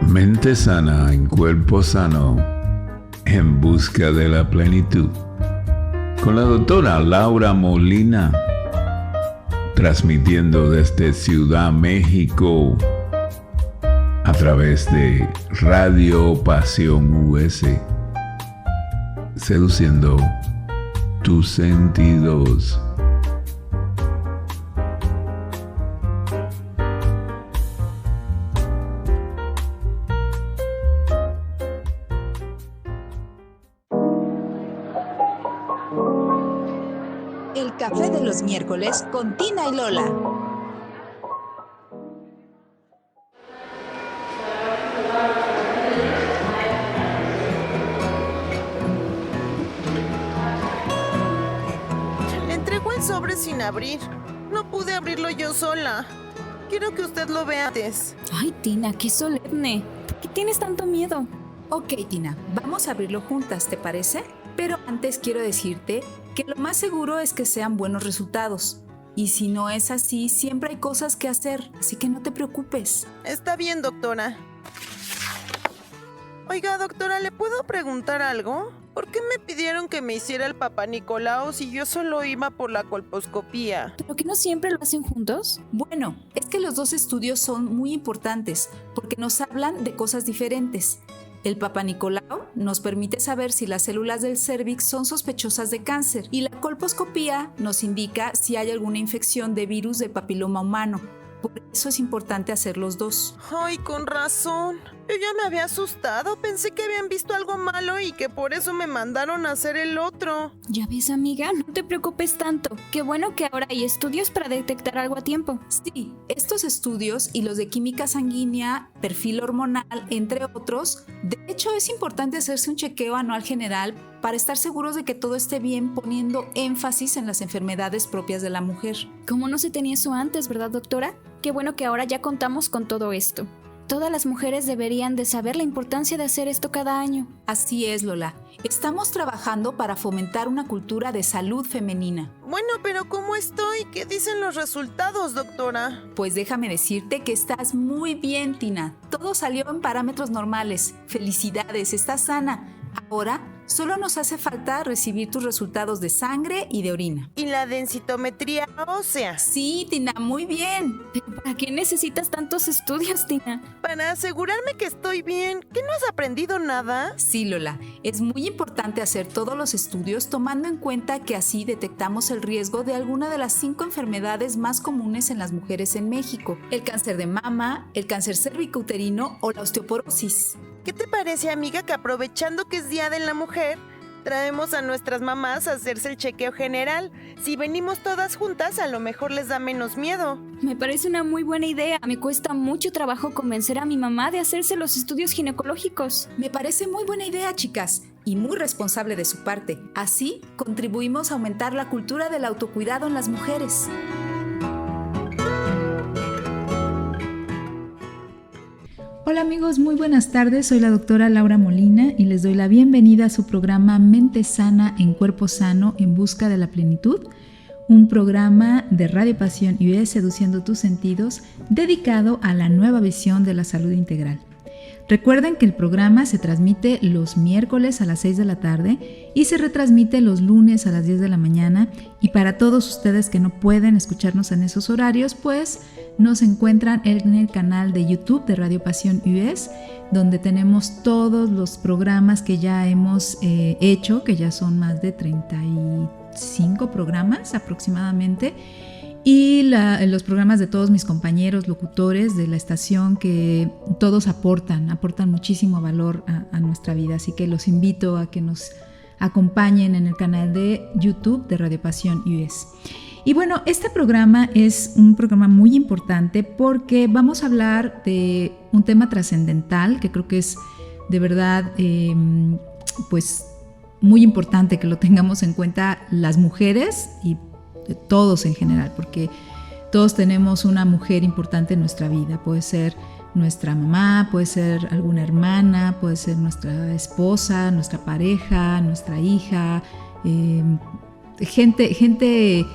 Mente sana en cuerpo sano, en busca de la plenitud. Con la doctora Laura Molina, transmitiendo desde Ciudad México a través de Radio Pasión US, seduciendo tus sentidos. El café de los miércoles con Tina y Lola. Le entregó el sobre sin abrir. No pude abrirlo yo sola. Quiero que usted lo vea antes. Ay, Tina, qué solemne. ¿Por qué tienes tanto miedo? Ok, Tina, vamos a abrirlo juntas, ¿te parece? Pero antes quiero decirte que lo más seguro es que sean buenos resultados. Y si no es así, siempre hay cosas que hacer, así que no te preocupes. Está bien, doctora. Oiga, doctora, ¿le puedo preguntar algo? ¿Por qué me pidieron que me hiciera el Papá Nicolau si yo solo iba por la colposcopía? ¿Pero que no siempre lo hacen juntos? Bueno, es que los dos estudios son muy importantes porque nos hablan de cosas diferentes. El Papá Nicolau nos permite saber si las células del cérvix son sospechosas de cáncer y la colposcopía nos indica si hay alguna infección de virus de papiloma humano. Por eso es importante hacer los dos. Ay, con razón. Yo ya me había asustado. Pensé que habían visto algo malo y que por eso me mandaron a hacer el otro. Ya ves, amiga, no te preocupes tanto. Qué bueno que ahora hay estudios para detectar algo a tiempo. Sí, estos estudios y los de química sanguínea, perfil hormonal, entre otros, de hecho es importante hacerse un chequeo anual general para estar seguros de que todo esté bien, poniendo énfasis en las enfermedades propias de la mujer. Como no se tenía eso antes, ¿verdad, doctora? Qué bueno que ahora ya contamos con todo esto. Todas las mujeres deberían de saber la importancia de hacer esto cada año. Así es, Lola. Estamos trabajando para fomentar una cultura de salud femenina. Bueno, pero ¿cómo estoy? ¿Qué dicen los resultados, doctora? Pues déjame decirte que estás muy bien, Tina. Todo salió en parámetros normales. Felicidades, estás sana. Ahora solo nos hace falta recibir tus resultados de sangre y de orina. ¿Y la densitometría ósea? Sí, Tina, muy bien. ¿Pero para qué necesitas tantos estudios, Tina? Para asegurarme que estoy bien. ¿Que no has aprendido nada? Sí, Lola. Es muy importante hacer todos los estudios tomando en cuenta que así detectamos el riesgo de alguna de las 5 enfermedades más comunes en las mujeres en México. El cáncer de mama, el cáncer cervicouterino o la osteoporosis. ¿Qué te parece, amiga, que aprovechando que es Día de la Mujer, traemos a nuestras mamás a hacerse el chequeo general? Si venimos todas juntas, a lo mejor les da menos miedo. Me parece una muy buena idea. Me cuesta mucho trabajo convencer a mi mamá de hacerse los estudios ginecológicos. Me parece muy buena idea, chicas, y muy responsable de su parte. Así, contribuimos a aumentar la cultura del autocuidado en las mujeres. Hola amigos, muy buenas tardes, soy la doctora Laura Molina y les doy la bienvenida a su programa Mente Sana en Cuerpo Sano en Busca de la Plenitud, un programa de Radio Pasión US Seduciendo tus Sentidos dedicado a la nueva visión de la salud integral. Recuerden que el programa se transmite los miércoles a las 6 de la tarde y se retransmite los lunes a las 10 de la mañana, y para todos ustedes que no pueden escucharnos en esos horarios, pues nos encuentran en el canal de YouTube de Radio Pasión US, donde tenemos todos los programas que ya hemos hecho, que ya son más de 35 programas aproximadamente, y los programas de todos mis compañeros locutores de la estación, que todos aportan muchísimo valor a nuestra vida. Así que los invito a que nos acompañen en el canal de YouTube de Radio Pasión US. Y bueno, este programa es un programa muy importante porque vamos a hablar de un tema trascendental que creo que es de verdad pues muy importante que lo tengamos en cuenta las mujeres y todos en general, porque todos tenemos una mujer importante en nuestra vida. Puede ser nuestra mamá, puede ser alguna hermana, puede ser nuestra esposa, nuestra pareja, nuestra hija, gente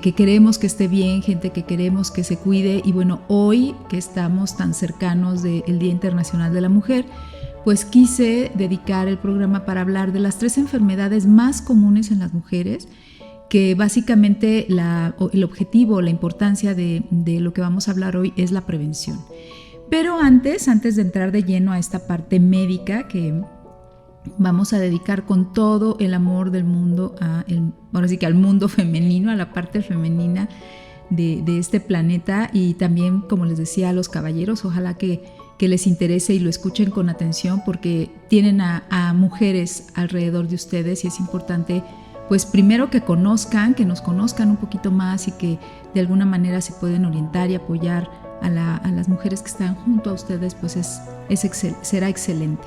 que queremos que esté bien, gente que queremos que se cuide. Y bueno, hoy que estamos tan cercanos del Día Internacional de la Mujer, pues quise dedicar el programa para hablar de las 3 enfermedades más comunes en las mujeres, que básicamente el objetivo, la importancia de lo que vamos a hablar hoy es la prevención. Pero antes de entrar de lleno a esta parte médica que vamos a dedicar con todo el amor del mundo ahora sí que al mundo femenino, a la parte femenina de este planeta, y también, como les decía, a los caballeros, ojalá que les interese y lo escuchen con atención, porque tienen a mujeres alrededor de ustedes y es importante, pues primero que nos conozcan un poquito más y que de alguna manera se pueden orientar y apoyar a las mujeres que están junto a ustedes, pues será excelente.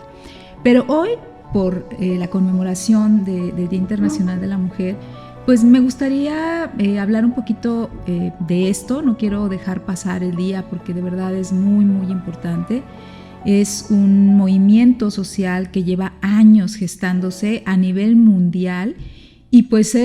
Pero hoy, por la conmemoración del Día Internacional de la Mujer, pues me gustaría hablar un poquito de esto. No quiero dejar pasar el día porque de verdad es muy, muy importante. Es un movimiento social que lleva años gestándose a nivel mundial y pues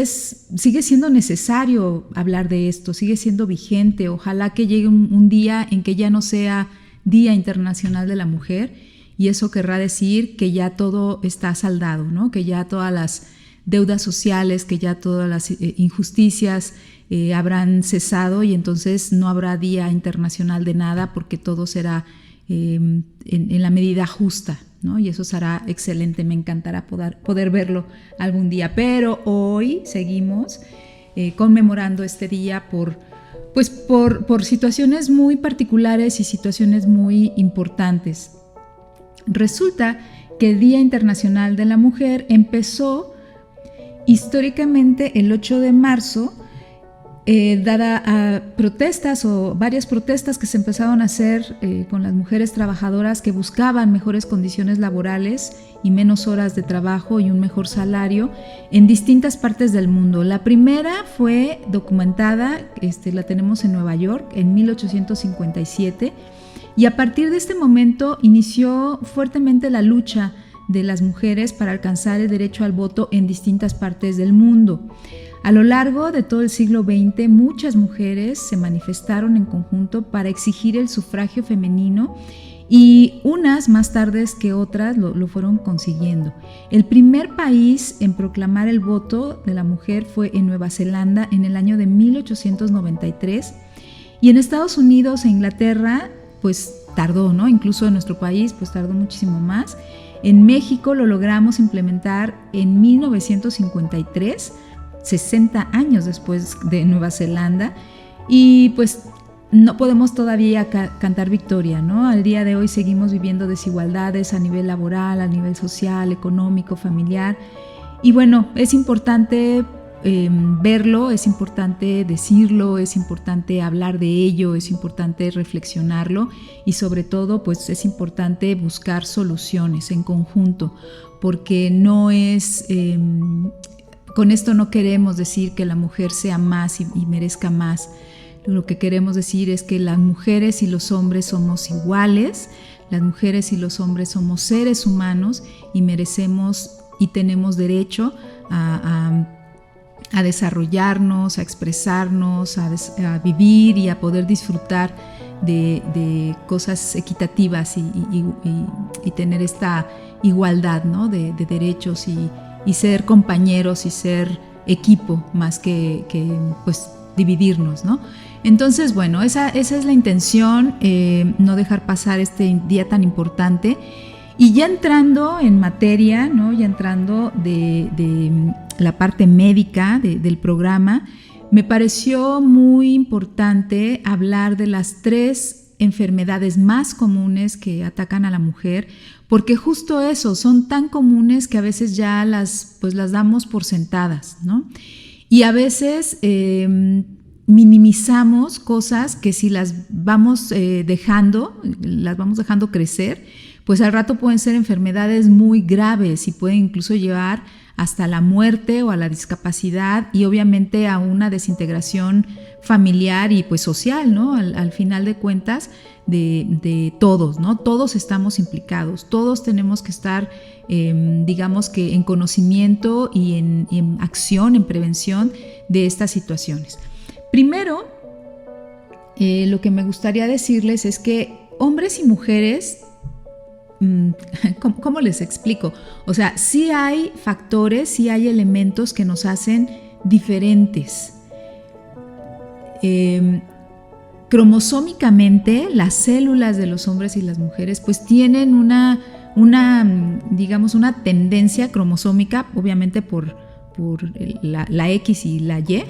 sigue siendo necesario hablar de esto, sigue siendo vigente. Ojalá que llegue un día en que ya no sea Día Internacional de la Mujer, y eso querrá decir que ya todo está saldado, ¿no? Que ya todas las deudas sociales, que ya todas las injusticias habrán cesado y entonces no habrá Día Internacional de nada, porque todo será en la medida justa, ¿no? Y eso será excelente, me encantará poder verlo algún día. Pero hoy seguimos conmemorando este día por situaciones muy particulares y situaciones muy importantes. Resulta que el Día Internacional de la Mujer empezó históricamente el 8 de marzo, dada a protestas o varias protestas que se empezaron a hacer con las mujeres trabajadoras que buscaban mejores condiciones laborales y menos horas de trabajo y un mejor salario en distintas partes del mundo. La primera fue documentada, la tenemos en Nueva York en 1857, y a partir de este momento inició fuertemente la lucha de las mujeres para alcanzar el derecho al voto en distintas partes del mundo. A lo largo de todo el siglo XX, muchas mujeres se manifestaron en conjunto para exigir el sufragio femenino y unas más tardes que otras lo fueron consiguiendo. El primer país en proclamar el voto de la mujer fue en Nueva Zelanda en el año de 1893, y en Estados Unidos e Inglaterra pues tardó, ¿no? Incluso en nuestro país pues tardó muchísimo más. En México lo logramos implementar en 1953, 60 años después de Nueva Zelanda, y pues no podemos todavía cantar victoria, ¿no? Al día de hoy seguimos viviendo desigualdades a nivel laboral, a nivel social, económico, familiar, y bueno, es importante verlo, es importante decirlo, es importante hablar de ello, es importante reflexionarlo y sobre todo pues es importante buscar soluciones en conjunto, porque no es con esto no queremos decir que la mujer sea más y merezca más. Lo que queremos decir es que las mujeres y los hombres somos iguales, las mujeres y los hombres somos seres humanos y merecemos y tenemos derecho a desarrollarnos, a expresarnos, a vivir y a poder disfrutar de cosas equitativas y tener esta igualdad, ¿no? de derechos y ser compañeros y ser equipo más que pues dividirnos, ¿no? Entonces, bueno, esa es la intención, no dejar pasar este día tan importante. Y ya entrando en materia, ¿no? Ya entrando de la parte médica del programa, me pareció muy importante hablar de las 3 enfermedades más comunes que atacan a la mujer, porque justo eso, son tan comunes que a veces ya las damos por sentadas, ¿no? Y a veces minimizamos cosas que si las vamos dejando crecer, pues al rato pueden ser enfermedades muy graves y pueden incluso llevar hasta la muerte o a la discapacidad y obviamente a una desintegración familiar y pues social, ¿no? Al final de cuentas de todos, ¿no? Todos estamos implicados, todos tenemos que estar, digamos que en conocimiento y en acción, en prevención de estas situaciones. Primero, lo que me gustaría decirles es que hombres y mujeres, ¿cómo les explico? O sea, sí hay factores, sí hay elementos que nos hacen diferentes. Cromosómicamente, las células de los hombres y las mujeres pues tienen una tendencia cromosómica, obviamente por la X y la Y.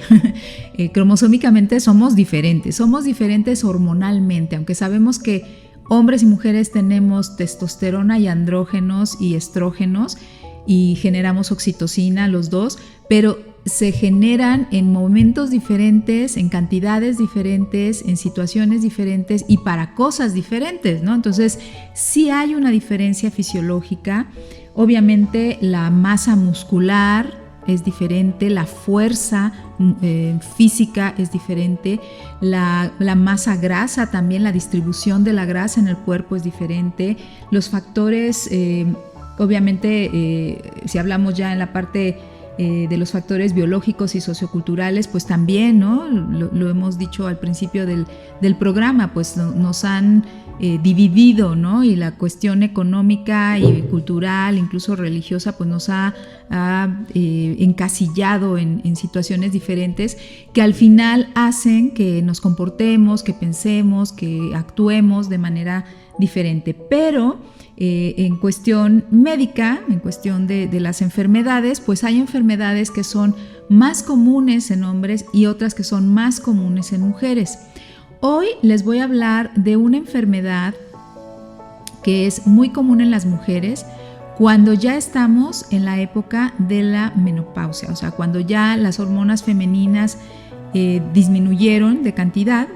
Cromosómicamente somos diferentes hormonalmente, aunque sabemos que hombres y mujeres tenemos testosterona y andrógenos y estrógenos y generamos oxitocina los dos, pero se generan en momentos diferentes, en cantidades diferentes, en situaciones diferentes y para cosas diferentes, ¿no? Entonces, sí hay una diferencia fisiológica. Obviamente, la masa muscular es diferente, la fuerza física es diferente, la masa grasa también, la distribución de la grasa en el cuerpo es diferente, los factores, obviamente, si hablamos ya en la parte de los factores biológicos y socioculturales, pues también, ¿no? Lo hemos dicho al principio del programa, pues nos han dividido, ¿no? Y la cuestión económica y cultural, incluso religiosa, pues nos ha encasillado en situaciones diferentes que al final hacen que nos comportemos, que pensemos, que actuemos de manera diferente. Pero en cuestión médica, en cuestión de las enfermedades, pues hay enfermedades que son más comunes en hombres y otras que son más comunes en mujeres. Hoy les voy a hablar de una enfermedad que es muy común en las mujeres cuando ya estamos en la época de la menopausia, o sea, cuando ya las hormonas femeninas disminuyeron de cantidad.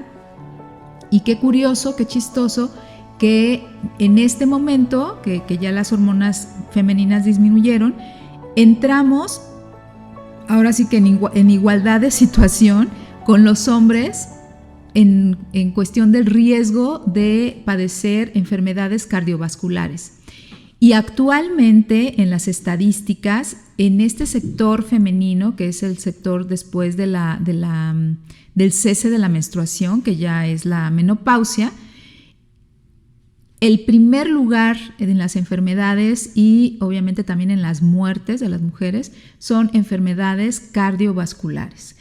Y qué curioso, qué chistoso que en este momento, que ya las hormonas femeninas disminuyeron, entramos ahora sí que en igualdad de situación con los hombres en cuestión del riesgo de padecer enfermedades cardiovasculares. Y actualmente en las estadísticas, en este sector femenino, que es el sector después del cese de la menstruación, que ya es la menopausia, el primer lugar en las enfermedades y obviamente también en las muertes de las mujeres son enfermedades cardiovasculares.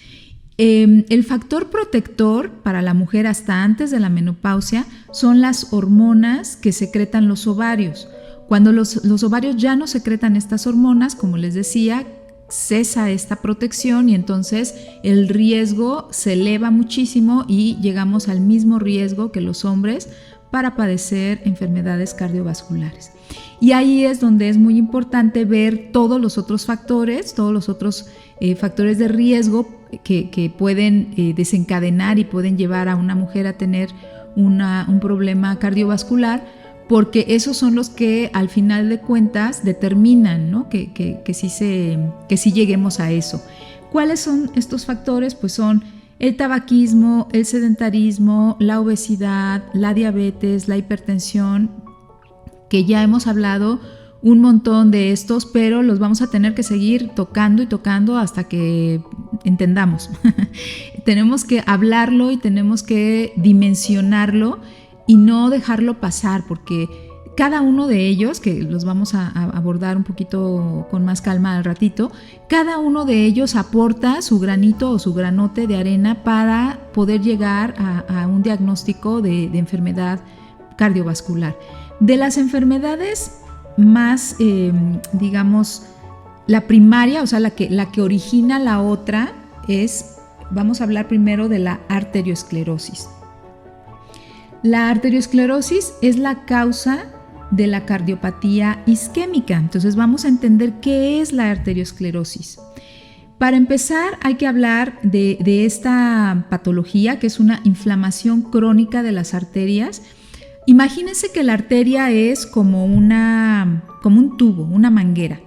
El factor protector para la mujer hasta antes de la menopausia son las hormonas que secretan los ovarios. Cuando los ovarios ya no secretan estas hormonas, como les decía, cesa esta protección y entonces el riesgo se eleva muchísimo y llegamos al mismo riesgo que los hombres para padecer enfermedades cardiovasculares. Y ahí es donde es muy importante ver todos los otros factores, factores de riesgo que pueden desencadenar y pueden llevar a una mujer a tener un problema cardiovascular, porque esos son los que al final de cuentas determinan, ¿no? que sí lleguemos a eso. ¿Cuáles son estos factores? Pues son el tabaquismo, el sedentarismo, la obesidad, la diabetes, la hipertensión, que ya hemos hablado un montón de estos, pero los vamos a tener que seguir tocando y tocando hasta que entendamos. Tenemos que hablarlo y tenemos que dimensionarlo y no dejarlo pasar, porque cada uno de ellos, que los vamos a abordar un poquito con más calma al ratito, cada uno de ellos aporta su granito o su granote de arena para poder llegar a un diagnóstico de enfermedad cardiovascular. De las enfermedades más, digamos, la primaria, o sea, la que origina la otra vamos a hablar primero de la arteriosclerosis. La arteriosclerosis es la causa de la cardiopatía isquémica. Entonces vamos a entender qué es la arteriosclerosis. Para empezar, hay que hablar de esta patología, que es una inflamación crónica de las arterias. Imagínense que la arteria es como un tubo, una manguera,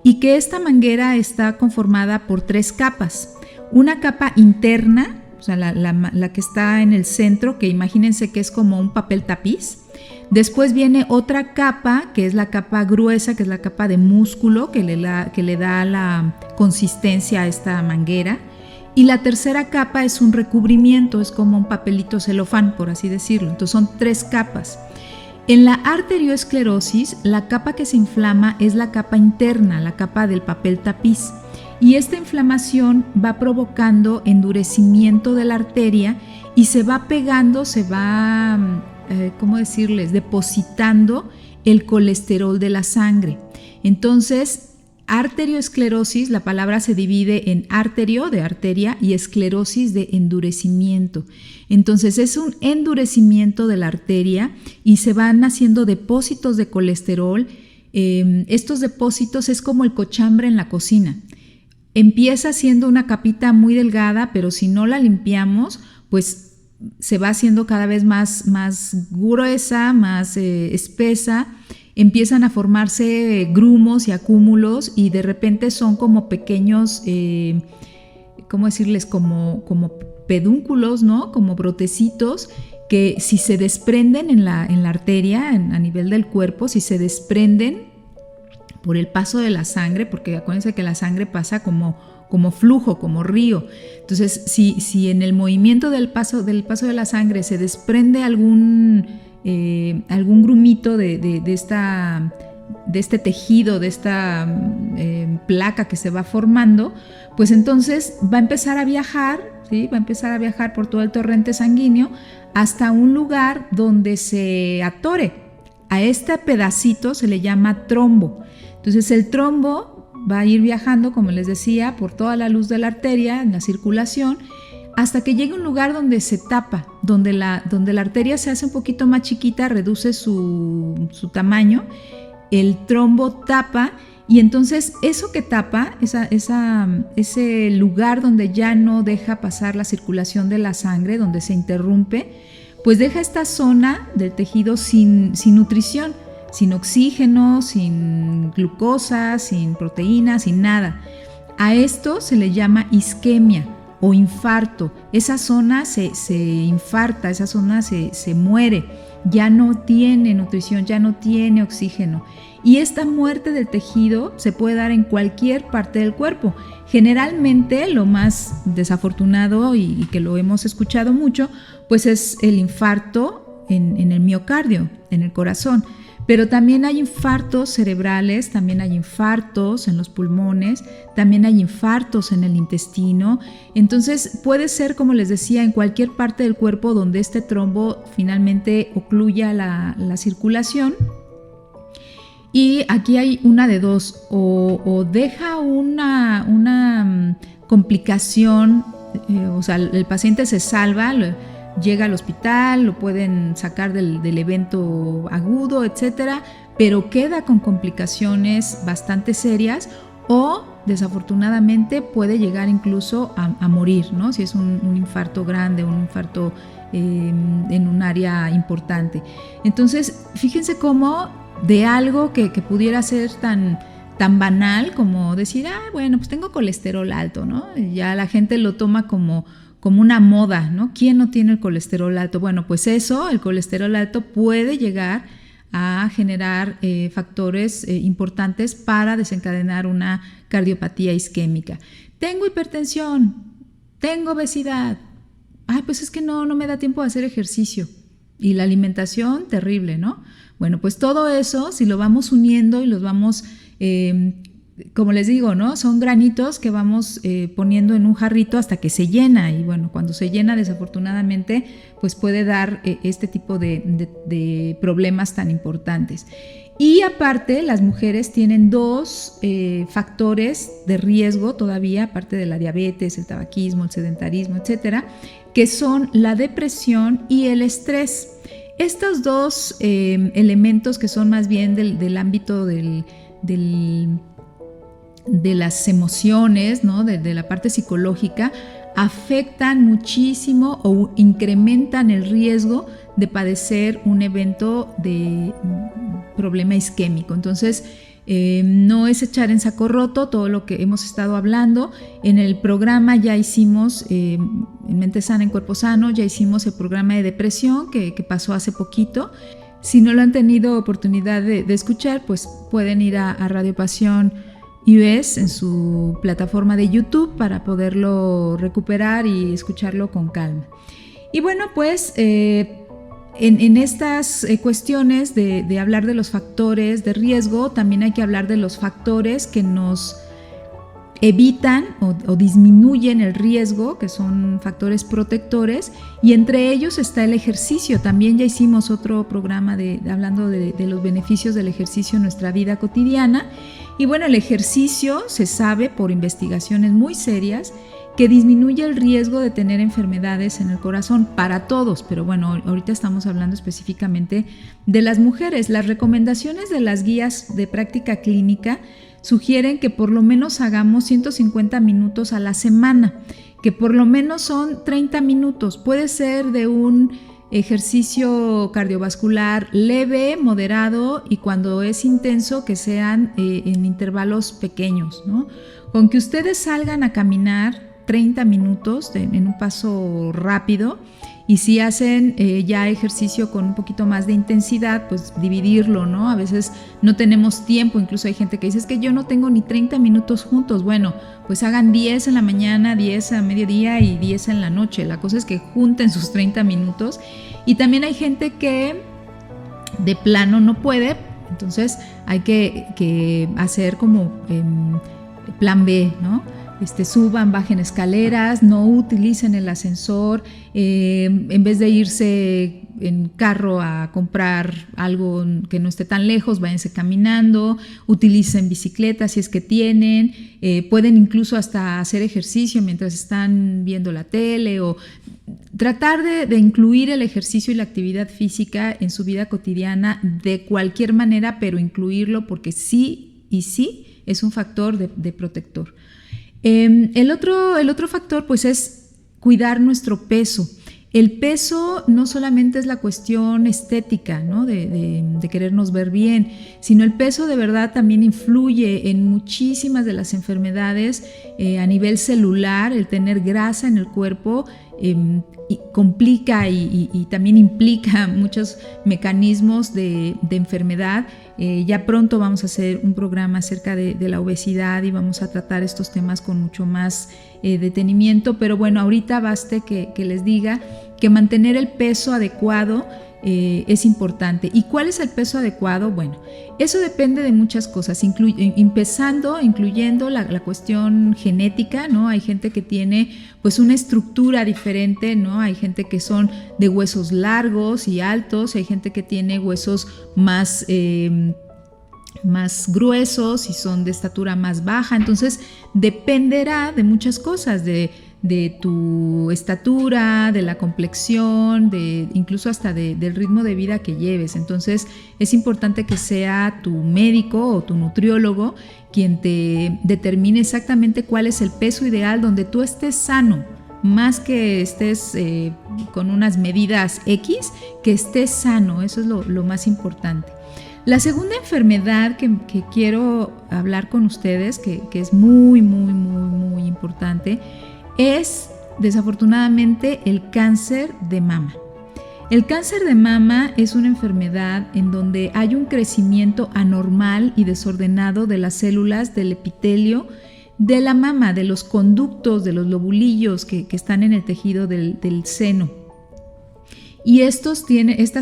y que esta manguera está conformada por 3 capas. Una capa interna, o sea, la que está en el centro, que imagínense que es como un papel tapiz. Después viene otra capa, que es la capa gruesa, que es la capa de músculo, que le da la consistencia a esta manguera. Y la tercera capa es un recubrimiento, es como un papelito celofán, por así decirlo. Entonces son 3 capas. En la arterioesclerosis, la capa que se inflama es la capa interna, la capa del papel tapiz. Y esta inflamación va provocando endurecimiento de la arteria y se va pegando, se va, depositando el colesterol de la sangre. Entonces, arterioesclerosis, la palabra se divide en arterio, de arteria, y esclerosis, de endurecimiento. Entonces es un endurecimiento de la arteria y se van haciendo depósitos de colesterol. Estos depósitos es como el cochambre en la cocina. Empieza siendo una capita muy delgada, pero si no la limpiamos, pues se va haciendo cada vez más gruesa, más espesa. Empiezan a formarse grumos y acúmulos y de repente son como pequeños, como pedúnculos, ¿no? Como brotecitos que si se desprenden en la arteria, a nivel del cuerpo, si se desprenden por el paso de la sangre, porque acuérdense que la sangre pasa como flujo, como río. Entonces, si en el movimiento del paso de la sangre se desprende algún grumito de este tejido, de esta placa que se va formando, pues entonces va a empezar a viajar, ¿sí? Va a empezar a viajar por todo el torrente sanguíneo hasta un lugar donde se atore. A este pedacito se le llama trombo. Entonces el trombo va a ir viajando, como les decía, por toda la luz de la arteria, en la circulación, hasta que llegue a un lugar donde se tapa, donde la arteria se hace un poquito más chiquita, reduce su tamaño, el trombo tapa y entonces eso que tapa, ese lugar donde ya no deja pasar la circulación de la sangre, donde se interrumpe, pues deja esta zona del tejido sin nutrición, sin oxígeno, sin glucosa, sin proteínas, sin nada. A esto se le llama isquemia o infarto. Esa zona se infarta, esa zona se muere, ya no tiene nutrición, ya no tiene oxígeno. Y esta muerte del tejido se puede dar en cualquier parte del cuerpo. Generalmente lo más desafortunado y que lo hemos escuchado mucho, pues es el infarto en el miocardio, en el corazón. Pero también hay infartos cerebrales, también hay infartos en los pulmones, también hay infartos en el intestino. Entonces puede ser, como les decía, en cualquier parte del cuerpo donde este trombo finalmente ocluya la circulación. Y aquí hay una de dos, o deja una complicación, o sea, el paciente se salva, llega al hospital, lo pueden sacar del evento agudo, etcétera, pero queda con complicaciones bastante serias o desafortunadamente puede llegar incluso a morir, ¿no? Si es un infarto grande, un infarto en un área importante. Entonces, fíjense cómo de algo que pudiera ser tan banal como decir, bueno, pues tengo colesterol alto, ¿no? Ya la gente lo toma como una moda, ¿no? ¿Quién no tiene el colesterol alto? Bueno, pues eso, el colesterol alto puede llegar a generar factores importantes para desencadenar una cardiopatía isquémica. Tengo hipertensión, tengo obesidad. Pues es que no me da tiempo de hacer ejercicio. Y la alimentación, terrible, ¿no? Bueno, pues todo eso, si lo vamos uniendo y los vamos como les digo, ¿no? Son granitos que vamos poniendo en un jarrito hasta que se llena y bueno, cuando se llena desafortunadamente pues puede dar este tipo de problemas tan importantes. Y aparte las mujeres tienen dos factores de riesgo todavía, aparte de la diabetes, el tabaquismo, el sedentarismo, etcétera, que son la depresión y el estrés. Estos dos elementos que son más bien del ámbito de las emociones, ¿no? de la parte psicológica, afectan muchísimo o incrementan el riesgo de padecer un evento de problema isquémico. Entonces, no es echar en saco roto todo lo que hemos estado hablando. En el programa ya hicimos, en Mente Sana, en Cuerpo Sano, ya hicimos el programa de depresión que pasó hace poquito. Si no lo han tenido oportunidad de escuchar, pues pueden ir a Radio Pasión US en su plataforma de YouTube para poderlo recuperar y escucharlo con calma. Y bueno, pues en estas cuestiones de hablar de los factores de riesgo, también hay que hablar de los factores que nos evitan o disminuyen el riesgo, que son factores protectores, y entre ellos está el ejercicio. También ya hicimos otro programa hablando de los beneficios del ejercicio en nuestra vida cotidiana. Y bueno, el ejercicio se sabe por investigaciones muy serias que disminuye el riesgo de tener enfermedades en el corazón para todos, pero bueno, ahorita estamos hablando específicamente de las mujeres. Las recomendaciones de las guías de práctica clínica sugieren que por lo menos hagamos 150 minutos a la semana, que por lo menos son 30 minutos. Puede ser de un ejercicio cardiovascular leve, moderado, y cuando es intenso que sean en intervalos pequeños, ¿no? Con que ustedes salgan a caminar 30 minutos en un paso rápido, y si hacen ya ejercicio con un poquito más de intensidad, pues dividirlo, ¿no? A veces no tenemos tiempo, incluso hay gente que dice, es que yo no tengo ni 30 minutos juntos. Bueno, pues hagan 10 en la mañana, 10 a mediodía y 10 en la noche. La cosa es que junten sus 30 minutos. Y también hay gente que de plano no puede, entonces hay que hacer como plan B, ¿no? Suban, bajen escaleras, no utilicen el ascensor, en vez de irse en carro a comprar algo que no esté tan lejos, váyanse caminando, utilicen bicicletas si es que tienen, pueden incluso hasta hacer ejercicio mientras están viendo la tele, o tratar de incluir el ejercicio y la actividad física en su vida cotidiana de cualquier manera, pero incluirlo porque sí es un factor de protector. El otro factor pues es cuidar nuestro peso. El peso no solamente es la cuestión estética, ¿no? de querernos ver bien, sino el peso de verdad también influye en muchísimas de las enfermedades a nivel celular. El tener grasa en el cuerpo y complica y también implica muchos mecanismos de enfermedad. Ya pronto vamos a hacer un programa acerca de la obesidad y vamos a tratar estos temas con mucho más detenimiento, pero bueno, ahorita baste que les diga que mantener el peso adecuado es importante. ¿Y cuál es el peso adecuado? Bueno, eso depende de muchas cosas, incluyendo la cuestión genética, ¿no? Hay gente que tiene pues una estructura diferente, ¿no? Hay gente que son de huesos largos y altos, hay gente que tiene huesos más gruesos y son de estatura más baja. Entonces dependerá de muchas cosas, de tu estatura, de la complexión, incluso hasta del ritmo de vida que lleves. Entonces es importante que sea tu médico o tu nutriólogo quien te determine exactamente cuál es el peso ideal donde tú estés sano, más que estés con unas medidas X, que estés sano. Eso es lo más importante. La segunda enfermedad que quiero hablar con ustedes, que es muy, muy, muy, muy importante, es desafortunadamente el cáncer de mama. El cáncer de mama es una enfermedad en donde hay un crecimiento anormal y desordenado de las células del epitelio de la mama, de los conductos, de los lobulillos que están en el tejido del seno. Y estas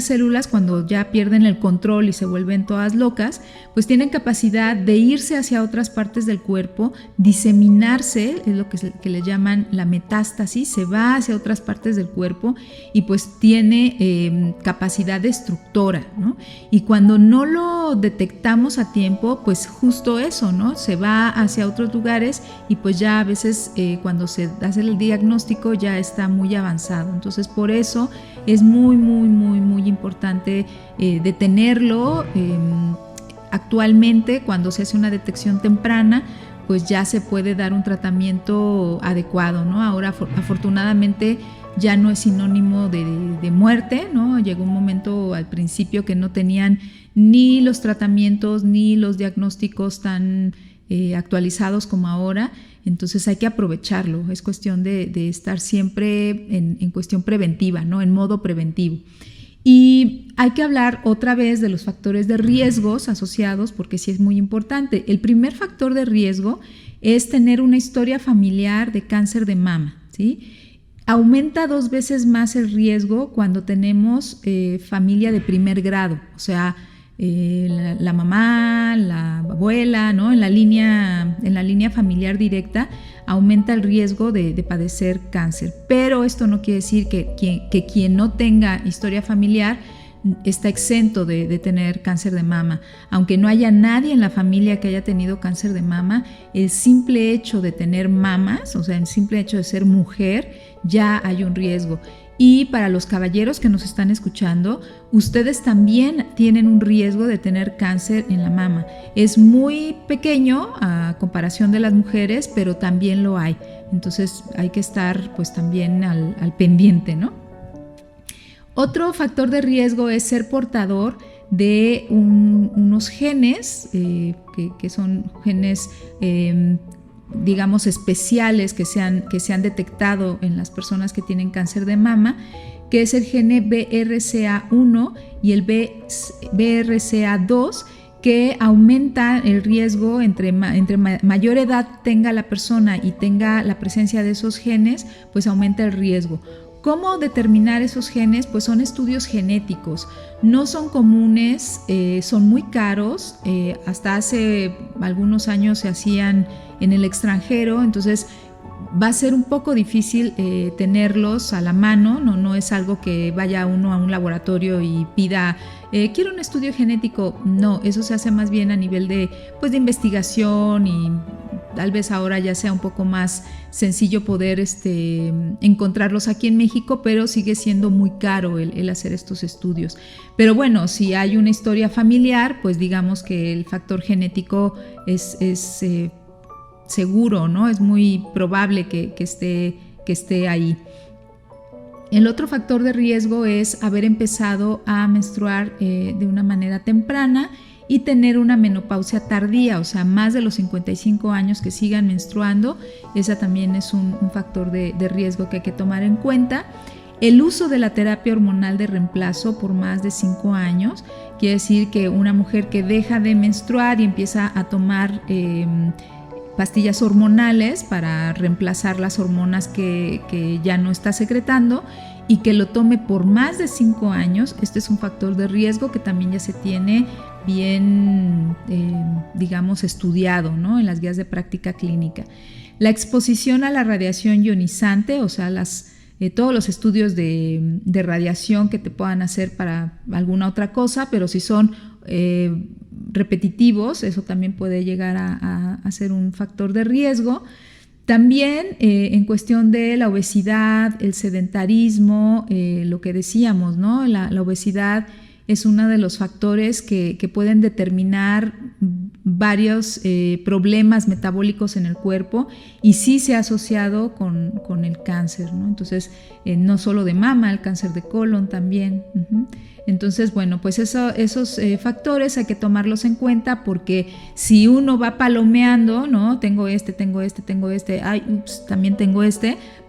células, cuando ya pierden el control y se vuelven todas locas, pues tienen capacidad de irse hacia otras partes del cuerpo, diseminarse, es lo que le llaman la metástasis, se va hacia otras partes del cuerpo y pues tiene capacidad destructora, ¿no? Y cuando no lo detectamos a tiempo, pues justo eso, ¿no? Se va hacia otros lugares y pues ya a veces cuando se hace el diagnóstico ya está muy avanzado. Entonces por eso es muy, muy, muy, muy importante detenerlo. Actualmente, cuando se hace una detección temprana, pues ya se puede dar un tratamiento adecuado, ¿no? Ahora, afortunadamente, ya no es sinónimo de muerte, ¿no? Llegó un momento al principio que no tenían ni los tratamientos ni los diagnósticos tan actualizados como ahora. Entonces hay que aprovecharlo, es cuestión de estar siempre en cuestión preventiva, ¿no? En modo preventivo. Y hay que hablar otra vez de los factores de riesgos asociados, porque sí es muy importante. El primer factor de riesgo es tener una historia familiar de cáncer de mama, ¿sí? Aumenta 2 veces más el riesgo cuando tenemos familia de primer grado, o sea, la mamá, la abuela, ¿no? En la línea familiar directa aumenta el riesgo de padecer cáncer. Pero esto no quiere decir que quien no tenga historia familiar está exento de tener cáncer de mama. Aunque no haya nadie en la familia que haya tenido cáncer de mama, el simple hecho de tener mamas, o sea, el simple hecho de ser mujer, ya hay un riesgo. Y para los caballeros que nos están escuchando, ustedes también tienen un riesgo de tener cáncer en la mama. Es muy pequeño a comparación de las mujeres, pero también lo hay. Entonces hay que estar pues también al pendiente, ¿no? Otro factor de riesgo es ser portador de unos genes que son genes digamos especiales que se han detectado en las personas que tienen cáncer de mama, que es el gene BRCA1 y el BRCA2, que aumenta el riesgo entre mayor edad tenga la persona y tenga la presencia de esos genes, pues aumenta el riesgo. ¿Cómo determinar esos genes? Pues son estudios genéticos, no son comunes, son muy caros, hasta hace algunos años se hacían en el extranjero, entonces va a ser un poco difícil tenerlos a la mano, no es algo que vaya uno a un laboratorio y pida, quiero un estudio genético, no, eso se hace más bien a nivel de investigación y tal vez ahora ya sea un poco más sencillo poder encontrarlos aquí en México, pero sigue siendo muy caro el hacer estos estudios. Pero bueno, si hay una historia familiar, pues digamos que el factor genético es seguro, ¿no? Es muy probable que esté ahí. El otro factor de riesgo es haber empezado a menstruar de una manera temprana y tener una menopausia tardía, o sea, más de los 55 años que sigan menstruando. Esa también es un factor de riesgo que hay que tomar en cuenta. El uso de la terapia hormonal de reemplazo por más de 5 años, quiere decir que una mujer que deja de menstruar y empieza a tomar pastillas hormonales para reemplazar las hormonas que ya no está secretando y que lo tome por más de 5 años, este es un factor de riesgo que también ya se tiene bien, digamos, estudiado, ¿no? En las guías de práctica clínica. La exposición a la radiación ionizante, o sea, todos los estudios de radiación que te puedan hacer para alguna otra cosa, pero si son repetitivos, eso también puede llegar a ser un factor de riesgo. También en cuestión de la obesidad, el sedentarismo, lo que decíamos, ¿no? La obesidad es uno de los factores que pueden determinar varios problemas metabólicos en el cuerpo y sí se ha asociado con el cáncer, ¿no? Entonces, no solo de mama, el cáncer de colon también. Entonces, bueno, pues esos factores hay que tomarlos en cuenta porque si uno va palomeando, ¿no? Tengo este, ay, ups, también tengo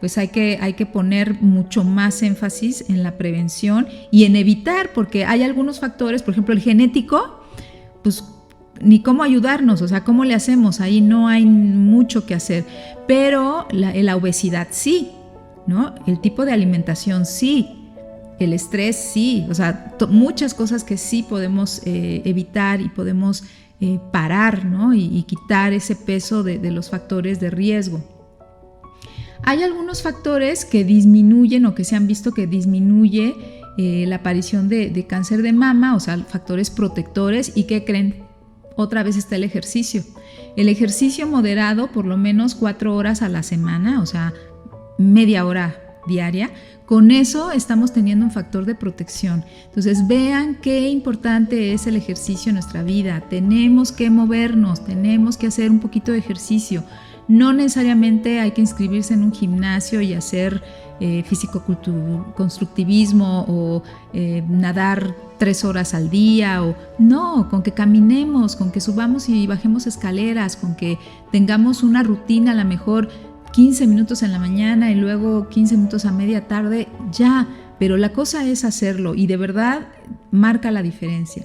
pues hay que poner mucho más énfasis en la prevención y en evitar, porque hay algunos factores, por ejemplo, el genético, pues ni cómo ayudarnos, o sea, ¿cómo le hacemos? Ahí no hay mucho que hacer, pero la obesidad sí, ¿no? El tipo de alimentación sí. El estrés sí, o sea, muchas cosas que sí podemos evitar y podemos parar, ¿no? Y quitar ese peso de los factores de riesgo. Hay algunos factores que disminuyen o que se han visto que disminuye la aparición de cáncer de mama, o sea, factores protectores. ¿Y qué creen? Otra vez está el ejercicio. El ejercicio moderado, por lo menos 4 horas a la semana, o sea, media hora diaria. Con eso estamos teniendo un factor de protección. Entonces vean qué importante es el ejercicio en nuestra vida. Tenemos que movernos, tenemos que hacer un poquito de ejercicio. No necesariamente hay que inscribirse en un gimnasio y hacer físico-constructivismo o nadar 3 horas al día. No, con que caminemos, con que subamos y bajemos escaleras, con que tengamos una rutina, a lo mejor 15 minutos en la mañana y luego 15 minutos a media tarde, ya pero la cosa es hacerlo y de verdad marca la diferencia.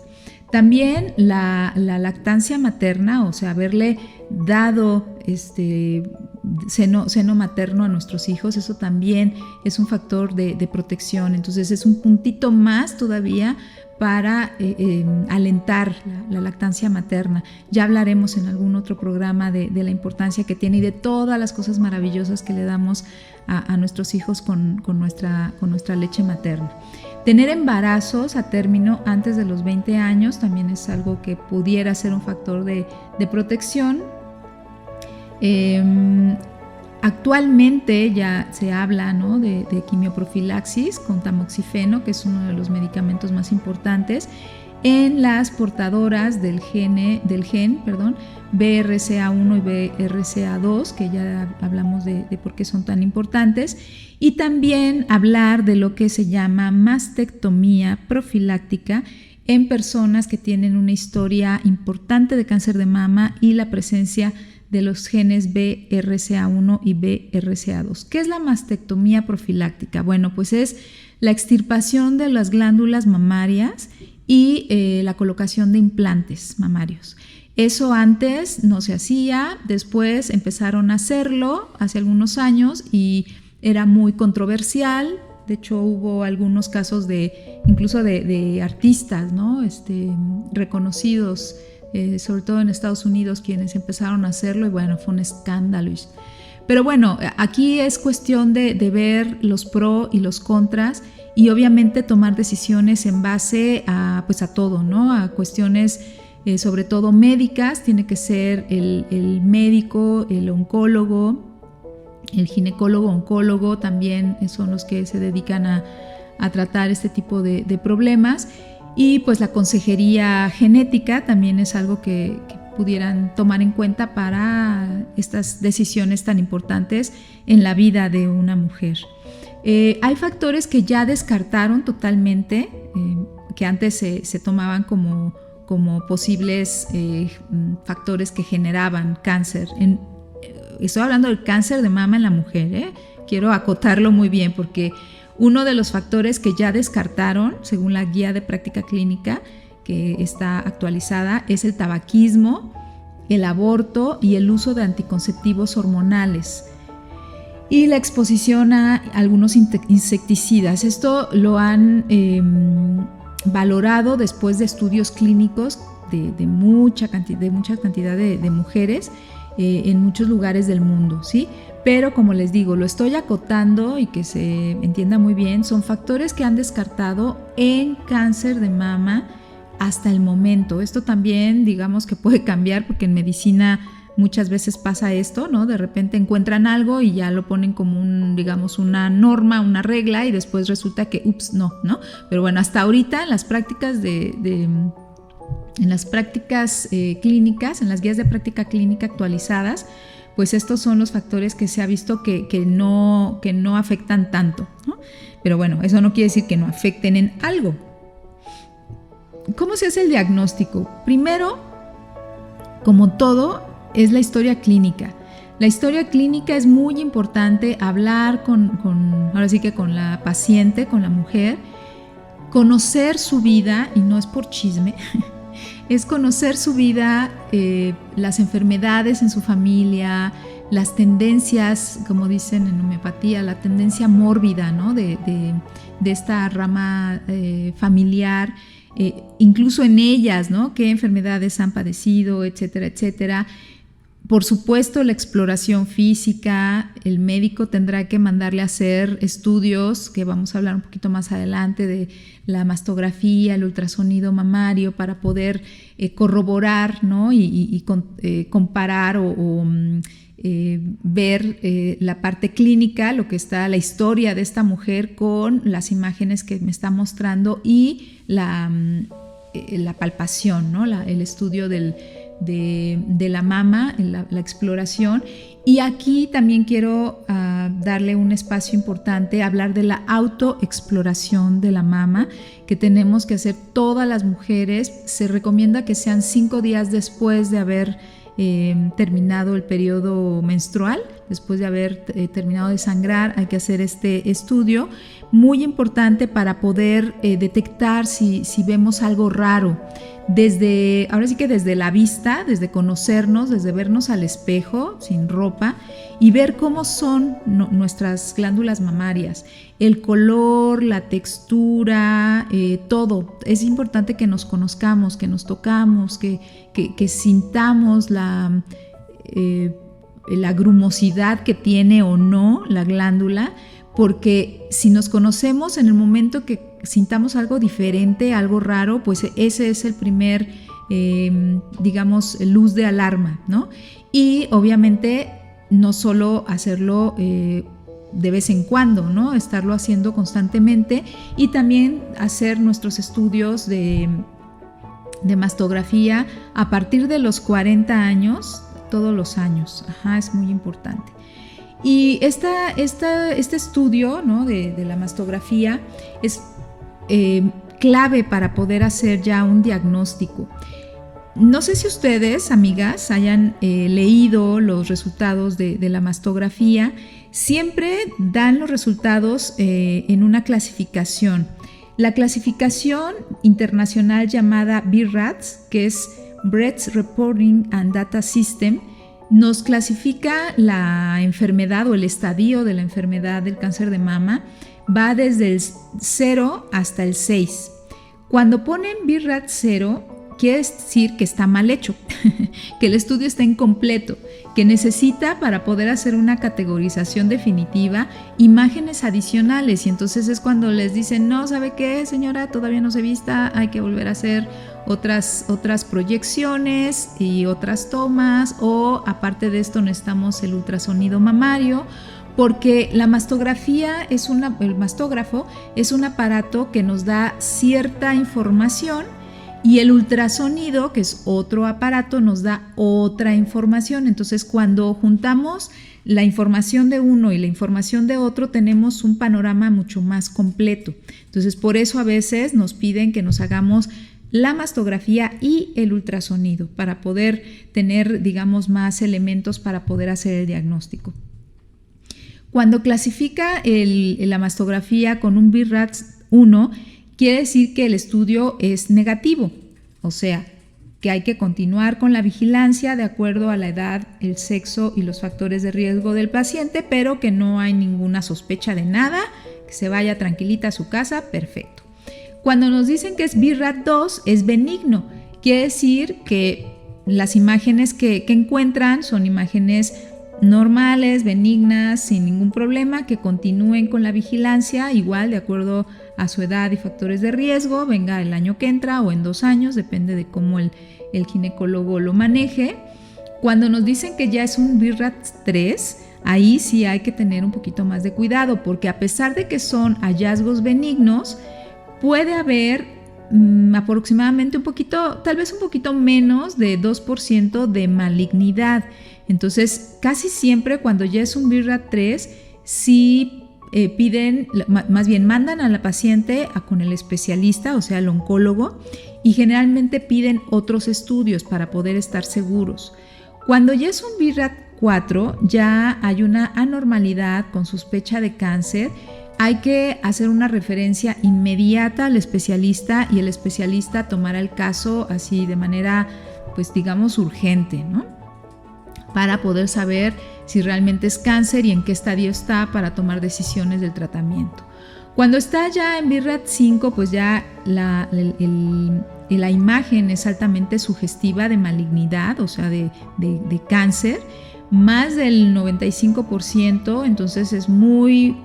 También la lactancia materna, o sea, haberle dado seno materno a nuestros hijos, eso también es un factor de protección. Entonces es un puntito más todavía para alentar la lactancia materna. Ya hablaremos en algún otro programa de la importancia que tiene y de todas las cosas maravillosas que le damos a nuestros hijos con nuestra leche materna. Tener embarazos a término antes de los 20 años también es algo que pudiera ser un factor de protección. Actualmente ya se habla, ¿no?, de quimioprofilaxis con tamoxifeno, que es uno de los medicamentos más importantes en las portadoras del gen BRCA1 y BRCA2, que ya hablamos de por qué son tan importantes, y también hablar de lo que se llama mastectomía profiláctica en personas que tienen una historia importante de cáncer de mama y la presencia de los genes BRCA1 y BRCA2. ¿Qué es la mastectomía profiláctica? Bueno, pues es la extirpación de las glándulas mamarias y la colocación de implantes mamarios. Eso antes no se hacía, después empezaron a hacerlo hace algunos años y era muy controversial. De hecho, hubo algunos casos incluso de artistas, ¿no?, reconocidos, sobre todo en Estados Unidos, quienes empezaron a hacerlo, y bueno, fue un escándalo. Pero bueno, aquí es cuestión de ver los pros y los contras y obviamente tomar decisiones en base a todo, ¿no?, a cuestiones sobre todo médicas. Tiene que ser el médico, el oncólogo, el ginecólogo, oncólogo, también son los que se dedican a tratar este tipo de problemas. Y pues la consejería genética también es algo que pudieran tomar en cuenta para estas decisiones tan importantes en la vida de una mujer. Hay factores que ya descartaron totalmente, que antes se tomaban como posibles factores que generaban cáncer. Estoy hablando del cáncer de mama en la mujer, quiero acotarlo muy bien, porque uno de los factores que ya descartaron, según la guía de práctica clínica que está actualizada, es el tabaquismo, el aborto y el uso de anticonceptivos hormonales y la exposición a algunos insecticidas. Esto lo han valorado después de estudios clínicos de mucha cantidad de mujeres en muchos lugares del mundo, ¿sí? Pero como les digo, lo estoy acotando y que se entienda muy bien, son factores que han descartado en cáncer de mama hasta el momento. Esto también, digamos, que puede cambiar, porque en medicina muchas veces pasa esto, ¿no? De repente encuentran algo y ya lo ponen como una norma, una regla, y después resulta que, no. Pero bueno, hasta ahorita en las prácticas clínicas, en las guías de práctica clínica actualizadas, pues estos son los factores que se ha visto que no afectan tanto, ¿no? Pero bueno, eso no quiere decir que no afecten en algo. ¿Cómo se hace el diagnóstico? Primero, como todo, es la historia clínica. La historia clínica es muy importante, hablar ahora sí que con la paciente, con la mujer, conocer su vida, y no es por chisme, es conocer su vida, las enfermedades en su familia, las tendencias, como dicen en homeopatía, la tendencia mórbida, ¿no?, de esta rama familiar, incluso en ellas, ¿no?, qué enfermedades han padecido, etcétera, etcétera. Por supuesto, la exploración física, el médico tendrá que mandarle a hacer estudios, que vamos a hablar un poquito más adelante, de la mastografía, el ultrasonido mamario, para poder corroborar, ¿no?, y comparar o ver la parte clínica, lo que está, la historia de esta mujer con las imágenes que me está mostrando y la palpación, ¿no?, el estudio de la mama, la exploración. Y aquí también quiero darle un espacio importante, hablar de la autoexploración de la mama, que tenemos que hacer todas las mujeres. Se recomienda que sean 5 días después de haber terminado el periodo menstrual, después de haber terminado de sangrar, hay que hacer este estudio, muy importante para poder detectar si vemos algo raro. Ahora sí que desde la vista, desde conocernos, desde vernos al espejo, sin ropa, y ver cómo son nuestras glándulas mamarias, el color, la textura, todo. Es importante que nos conozcamos, que nos tocamos, que sintamos la grumosidad que tiene o no la glándula, porque si nos conocemos en el momento que sintamos algo diferente, algo raro, pues ese es el primer, digamos, luz de alarma, ¿no? Y obviamente no solo hacerlo de vez en cuando, ¿no? Estarlo haciendo constantemente y también hacer nuestros estudios de mastografía a partir de los 40 años, todos los años. Es muy importante. Y este estudio, ¿no? de la mastografía es clave para poder hacer ya un diagnóstico. No sé si ustedes, amigas, hayan leído los resultados de la mastografía. Siempre dan los resultados en una clasificación. La clasificación internacional llamada BRADS, que es Breast Reporting and Data System, nos clasifica la enfermedad o el estadio de la enfermedad del cáncer de mama. Va desde el 0 hasta el 6. Cuando ponen BRADS 0, quiere decir que está mal hecho, que el estudio está incompleto, que necesita, para poder hacer una categorización definitiva, imágenes adicionales. Y entonces es cuando les dicen, no, ¿sabe qué, señora? Todavía no se vista, hay que volver a hacer otras proyecciones y otras tomas, o aparte de esto necesitamos el ultrasonido mamario, porque la mastografía el mastógrafo es un aparato que nos da cierta información y el ultrasonido, que es otro aparato, nos da otra información. Entonces, cuando juntamos la información de uno y la información de otro, tenemos un panorama mucho más completo. Entonces, por eso a veces nos piden que nos hagamos la mastografía y el ultrasonido para poder tener, digamos, más elementos para poder hacer el diagnóstico. Cuando clasifica la mastografía con un BRADS 1, quiere decir que el estudio es negativo, o sea, que hay que continuar con la vigilancia de acuerdo a la edad, el sexo y los factores de riesgo del paciente, pero que no hay ninguna sospecha de nada, que se vaya tranquilita a su casa, perfecto. Cuando nos dicen que es BRAD 2, es benigno, quiere decir que las imágenes que encuentran son imágenes normales, benignas, sin ningún problema, que continúen con la vigilancia, igual de acuerdo a su edad y factores de riesgo, venga el año que entra o en 2 años, depende de cómo el ginecólogo lo maneje. Cuando nos dicen que ya es un BRAD 3, ahí sí hay que tener un poquito más de cuidado, porque a pesar de que son hallazgos benignos, puede haber aproximadamente tal vez un poquito menos de 2% de malignidad. Entonces, casi siempre cuando ya es un BRAD 3, sí mandan a la paciente con el especialista, o sea, el oncólogo, y generalmente piden otros estudios para poder estar seguros. Cuando ya es un BRAD 4, ya hay una anormalidad con sospecha de cáncer. Hay que hacer una referencia inmediata al especialista y el especialista tomará el caso así de manera, pues digamos, urgente, ¿no? Para poder saber si realmente es cáncer y en qué estadio está para tomar decisiones del tratamiento. Cuando está ya en BRAD 5, pues ya la imagen es altamente sugestiva de malignidad, o sea, de cáncer, más del 95%, entonces es muy...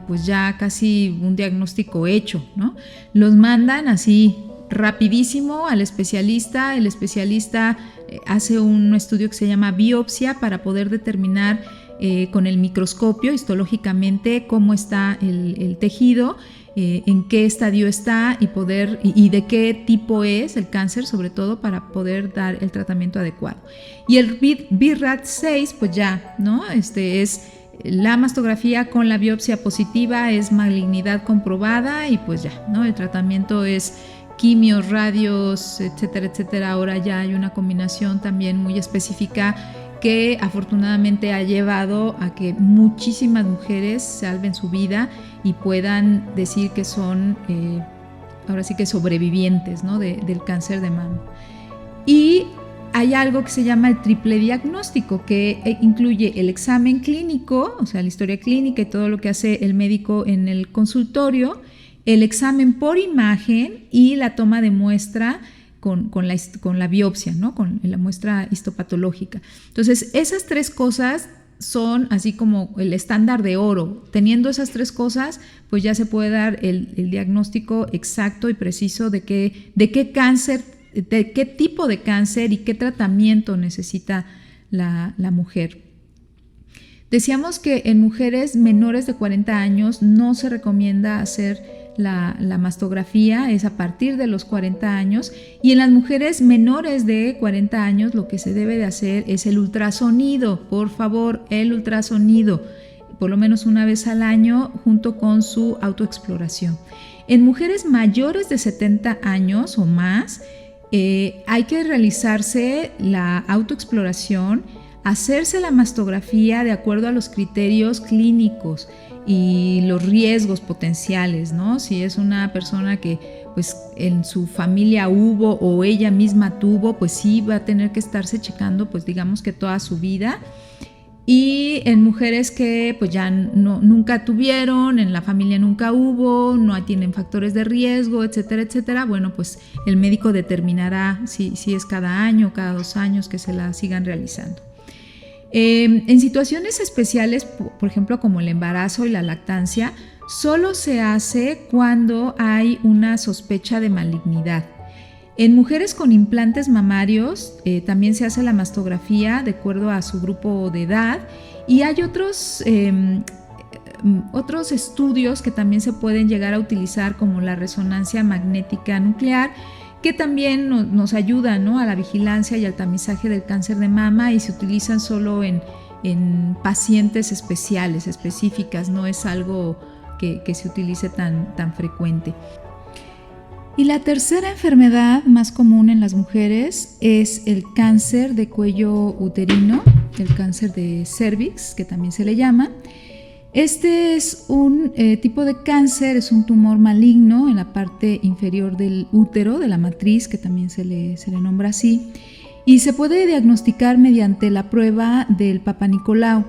pues ya casi un diagnóstico hecho, ¿no? Los mandan así rapidísimo al especialista, el especialista hace un estudio que se llama biopsia para poder determinar con el microscopio histológicamente cómo está el tejido, en qué estadio está y de qué tipo es el cáncer, sobre todo para poder dar el tratamiento adecuado. Y el BRAD 6, pues ya, ¿no? Es la mastografía con la biopsia positiva, es malignidad comprobada y pues ya, ¿no? El tratamiento es quimios, radios, etcétera, etcétera. Ahora ya hay una combinación también muy específica que afortunadamente ha llevado a que muchísimas mujeres salven su vida y puedan decir que son ahora sí que sobrevivientes, ¿no? del cáncer de mama. Y hay algo que se llama el triple diagnóstico, que incluye el examen clínico, o sea, la historia clínica y todo lo que hace el médico en el consultorio, el examen por imagen y la toma de muestra con la biopsia, ¿no? Con la muestra histopatológica. Entonces, esas tres cosas son así como el estándar de oro. Teniendo esas tres cosas, pues ya se puede dar el diagnóstico exacto y preciso de qué cáncer, de qué tipo de cáncer y qué tratamiento necesita la mujer. Decíamos que en mujeres menores de 40 años no se recomienda hacer la mastografía, es a partir de los 40 años, y en las mujeres menores de 40 años lo que se debe de hacer es el ultrasonido. Por favor, el ultrasonido, por lo menos una vez al año, junto con su autoexploración. En mujeres mayores de 70 años o más, hay que realizarse la autoexploración, hacerse la mastografía de acuerdo a los criterios clínicos y los riesgos potenciales, ¿no? Si es una persona que pues en su familia hubo o ella misma tuvo, pues sí va a tener que estarse checando, pues digamos que toda su vida. Y en mujeres que pues ya nunca tuvieron, en la familia nunca hubo, no tienen factores de riesgo, etcétera, etcétera, bueno, pues el médico determinará si es cada año o cada 2 años que se la sigan realizando. En situaciones especiales, por ejemplo, como el embarazo y la lactancia, solo se hace cuando hay una sospecha de malignidad. En mujeres con implantes mamarios también se hace la mastografía de acuerdo a su grupo de edad, y hay otros estudios que también se pueden llegar a utilizar, como la resonancia magnética nuclear, que también nos ayuda, ¿no? a la vigilancia y al tamizaje del cáncer de mama, y se utilizan solo en pacientes específicas, no es algo que se utilice tan frecuente. Y la tercera enfermedad más común en las mujeres es el cáncer de cuello uterino, el cáncer de cervix, que también se le llama. Este es un tipo de cáncer, es un tumor maligno en la parte inferior del útero, de la matriz, que también se le nombra así, y se puede diagnosticar mediante la prueba del Papa Nicolau,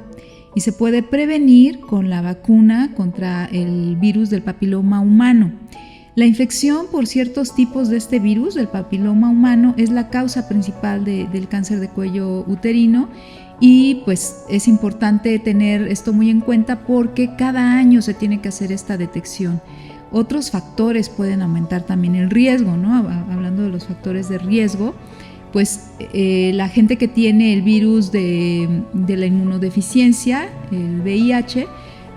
y se puede prevenir con la vacuna contra el virus del papiloma humano. La infección por ciertos tipos de este virus del papiloma humano es la causa principal del cáncer de cuello uterino. Y pues es importante tener esto muy en cuenta porque cada año se tiene que hacer esta detección. Otros factores pueden aumentar también el riesgo, ¿no? Hablando de los factores de riesgo, pues la gente que tiene el virus de la inmunodeficiencia, el VIH,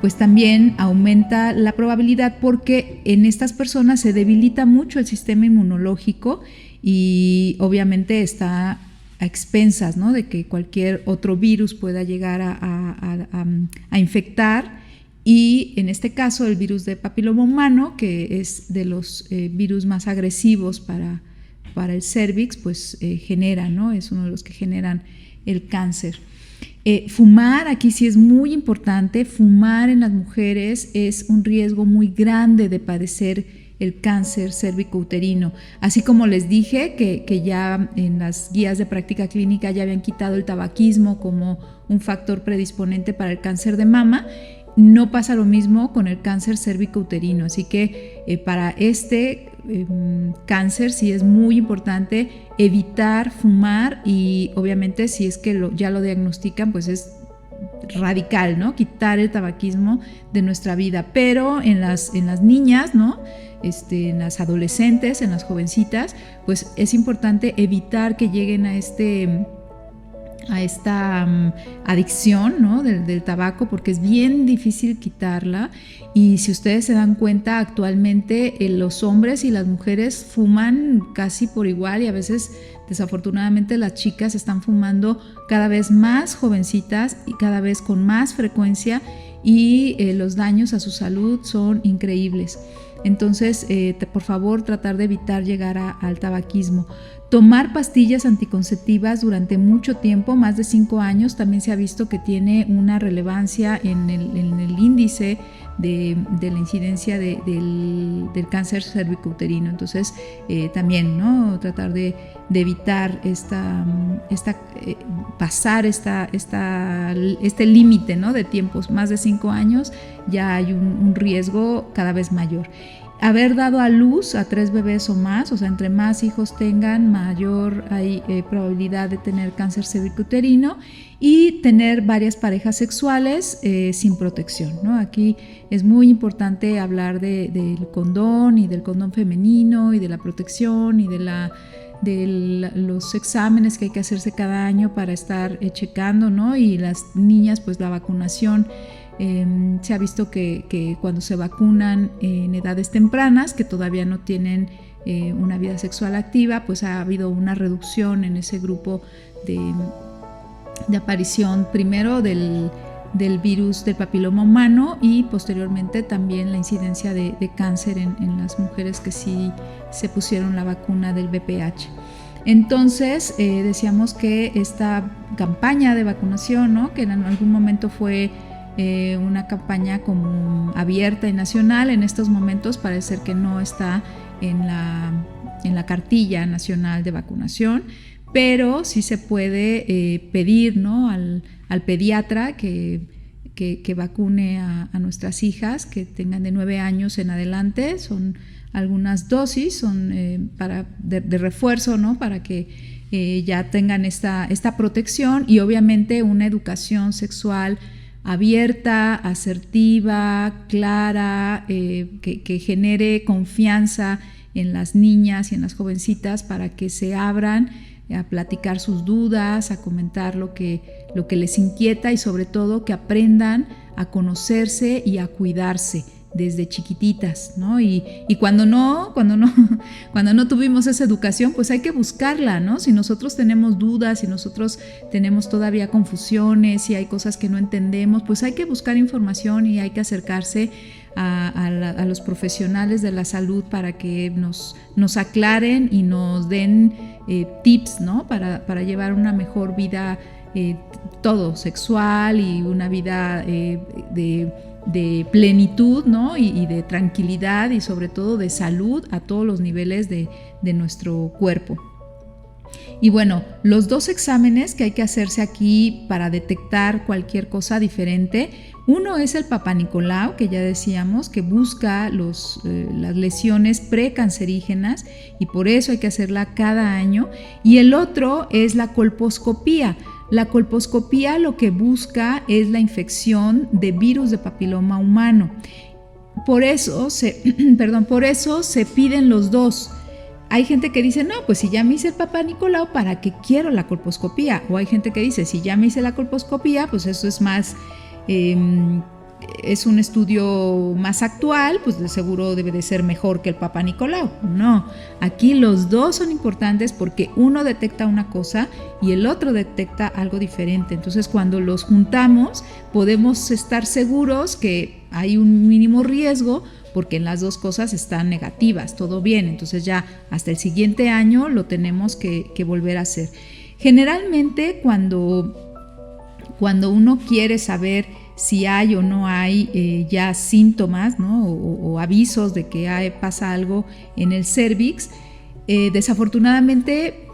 pues también aumenta la probabilidad, porque en estas personas se debilita mucho el sistema inmunológico y obviamente está a expensas, ¿no? de que cualquier otro virus pueda llegar a infectar, y en este caso el virus de papiloma humano, que es de los virus más agresivos para el cervix, pues genera, ¿no? es uno de los que generan el cáncer. Fumar, aquí sí es muy importante. Fumar en las mujeres es un riesgo muy grande de padecer el cáncer cérvico-uterino. Así como les dije que ya en las guías de práctica clínica ya habían quitado el tabaquismo como un factor predisponente para el cáncer de mama, no pasa lo mismo con el cáncer cérvico-uterino. Así que para este cáncer sí es muy importante evitar fumar, y obviamente si es que ya lo diagnostican, pues es radical, ¿no? Quitar el tabaquismo de nuestra vida. Pero en las niñas, ¿no? En las adolescentes, en las jovencitas, pues es importante evitar que lleguen a esta adicción, ¿no? del tabaco, porque es bien difícil quitarla. Y si ustedes se dan cuenta, actualmente los hombres y las mujeres fuman casi por igual, y a veces desafortunadamente las chicas están fumando cada vez más jovencitas y cada vez con más frecuencia, y los daños a su salud son increíbles. Entonces, por favor, tratar de evitar llegar al tabaquismo. Tomar pastillas anticonceptivas durante mucho tiempo, más de 5 años, también se ha visto que tiene una relevancia en el índice de la incidencia del cáncer cervicouterino. Entonces, también, ¿no? Tratar de evitar pasar este límite, ¿no? De tiempos, más de 5 años, ya hay un riesgo cada vez mayor. Haber dado a luz a 3 bebés o más, o sea, entre más hijos tengan, mayor hay probabilidad de tener cáncer cervicouterino, y tener varias parejas sexuales sin protección, ¿no? Aquí es muy importante hablar del condón y del condón femenino y de la protección y de los exámenes que hay que hacerse cada año para estar checando, ¿no? Y las niñas, pues la vacunación. Se ha visto que cuando se vacunan en edades tempranas, que todavía no tienen una vida sexual activa, pues ha habido una reducción en ese grupo de aparición primero del virus del papiloma humano y posteriormente también la incidencia de cáncer en las mujeres que sí se pusieron la vacuna del VPH. Entonces decíamos que esta campaña de vacunación, ¿no? Que en algún momento fue una campaña como abierta y nacional, en estos momentos parece que no está en la cartilla nacional de vacunación, pero sí se puede pedir, ¿no? al pediatra que vacune a nuestras hijas que tengan de 9 años en adelante. Son algunas dosis, son de refuerzo, ¿no? Para que ya tengan esta protección, y obviamente una educación sexual abierta, asertiva, clara, que genere confianza en las niñas y en las jovencitas para que se abran a platicar sus dudas, a comentar lo que les inquieta, y sobre todo que aprendan a conocerse y a cuidarse desde chiquititas, ¿no? Y cuando no tuvimos esa educación, pues hay que buscarla, ¿no? Si nosotros tenemos dudas, si nosotros tenemos todavía confusiones, si hay cosas que no entendemos, pues hay que buscar información y hay que acercarse a los profesionales de la salud para que nos aclaren y nos den tips, ¿no? Para llevar una mejor vida, todo sexual, y una vida de plenitud, ¿no? y de tranquilidad, y sobre todo de salud a todos los niveles de nuestro cuerpo. Y bueno, los 2 exámenes que hay que hacerse aquí para detectar cualquier cosa diferente, uno es el Papá Nicolau, que ya decíamos que busca las lesiones precancerígenas, y por eso hay que hacerla cada año, y el otro es la colposcopía. La colposcopía lo que busca es la infección de virus de papiloma humano. Por eso se piden los 2. Hay gente que dice, no, pues si ya me hice el Papá Nicolau, ¿para qué quiero la colposcopía? O hay gente que dice, si ya me hice la colposcopía, pues eso es más, es un estudio más actual, pues de seguro debe de ser mejor que el Papá Nicolau. No, aquí los 2 son importantes porque uno detecta una cosa y el otro detecta algo diferente. Entonces, cuando los juntamos, podemos estar seguros que hay un mínimo riesgo, porque en las 2 cosas están negativas, todo bien. Entonces ya hasta el siguiente año lo tenemos que volver a hacer. Generalmente cuando uno quiere saber si hay o no hay ya síntomas, ¿no? o avisos de que pasa algo en el cervix, desafortunadamente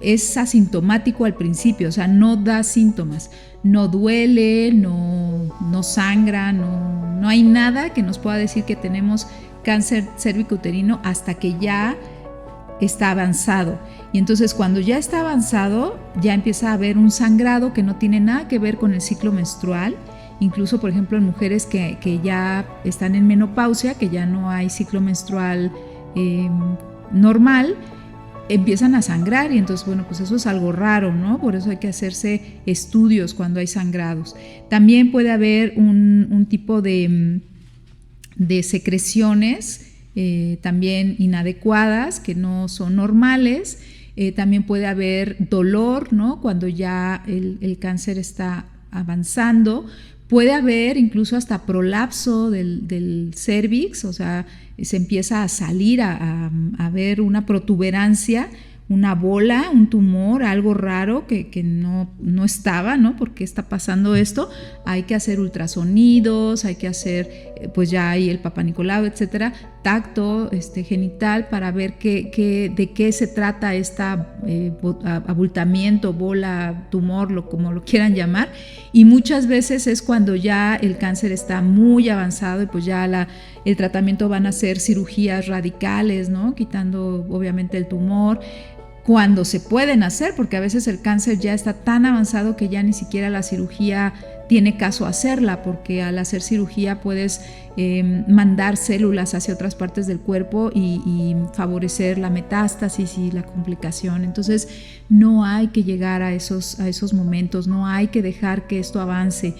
es asintomático al principio, o sea, no da síntomas, no duele, no sangra, no hay nada que nos pueda decir que tenemos cáncer cervicouterino hasta que ya está avanzado. Y entonces cuando ya está avanzado, ya empieza a haber un sangrado que no tiene nada que ver con el ciclo menstrual. Incluso, por ejemplo, en mujeres que ya están en menopausia, que ya no hay ciclo menstrual normal, empiezan a sangrar, y entonces, bueno, pues eso es algo raro, ¿no? Por eso hay que hacerse estudios cuando hay sangrados. También puede haber un tipo de secreciones también inadecuadas, que no son normales. También puede haber dolor, ¿no? Cuando ya el cáncer está avanzando. Puede haber incluso hasta prolapso del cervix, o sea, se empieza a salir, a ver una protuberancia, una bola, un tumor, algo raro que no estaba, ¿no? ¿Por qué está pasando esto? Hay que hacer ultrasonidos, hay que hacer, pues ya hay el Papá Nicolau, etcétera, tacto genital para ver de qué se trata esta abultamiento, bola, tumor, como lo quieran llamar, y muchas veces es cuando ya el cáncer está muy avanzado y pues ya el tratamiento van a ser cirugías radicales, ¿no? Quitando obviamente el tumor, cuando se pueden hacer, porque a veces el cáncer ya está tan avanzado que ya ni siquiera la cirugía tiene caso hacerla, porque al hacer cirugía puedes mandar células hacia otras partes del cuerpo y favorecer la metástasis y la complicación. Entonces no hay que llegar a esos momentos, no hay que dejar que esto avance.